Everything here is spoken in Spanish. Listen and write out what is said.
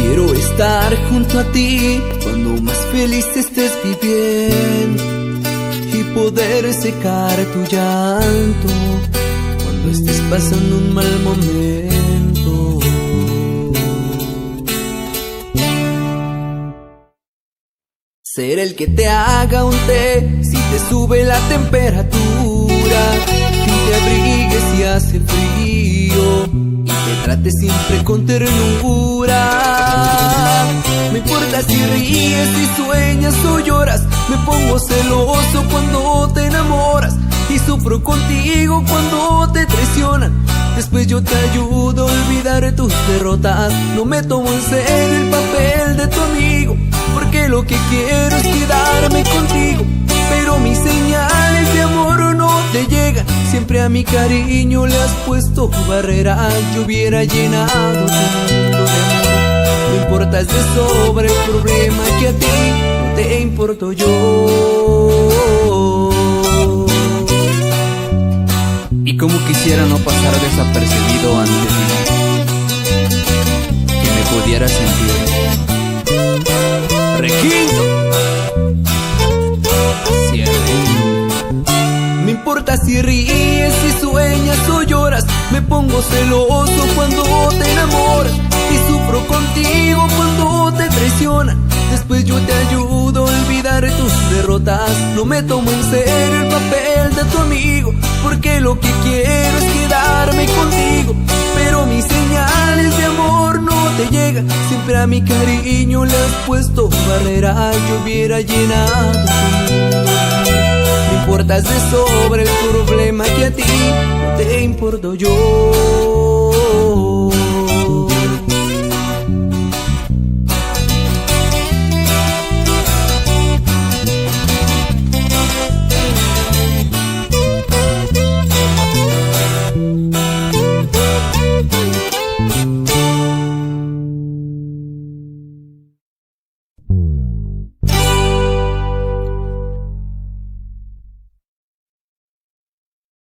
Quiero estar junto a ti cuando más feliz estés viviendo y poder secar tu llanto cuando estés pasando un mal momento. Ser el que te haga un té si te sube la temperatura, que te abrigues si hace frío y te trate siempre con ternura. No importa si ríes, si sueñas o lloras, me pongo celoso cuando te enamoras y sufro contigo cuando te traicionan. Después yo te ayudo a olvidar tus derrotas. No me tomo en serio el papel de tu amigo, porque lo que quiero es quedarme contigo. Pero mis señales de amor no te llegan. Siempre a mi cariño le has puesto barreras. Yo hubiera llenado tu mundo de amor. No importas de sobre el problema que a ti no te importo yo. Y como quisiera no pasar desapercibido ante ti, que me pudiera sentir requinto. Me importa si ríes, si sueñas o lloras, me pongo celoso cuando te enamoras y sufro contigo cuando te traicionan. Después yo te ayudo a olvidar tus derrotas. No me tomo en serio el papel de tu amigo, porque lo que quiero es quedarme contigo. Pero mis señales de amor no te llegan. Siempre a mi cariño le has puesto barreras. Yo hubiera llenado tu mundo. No importas de sobre el problema que a ti no te importo yo.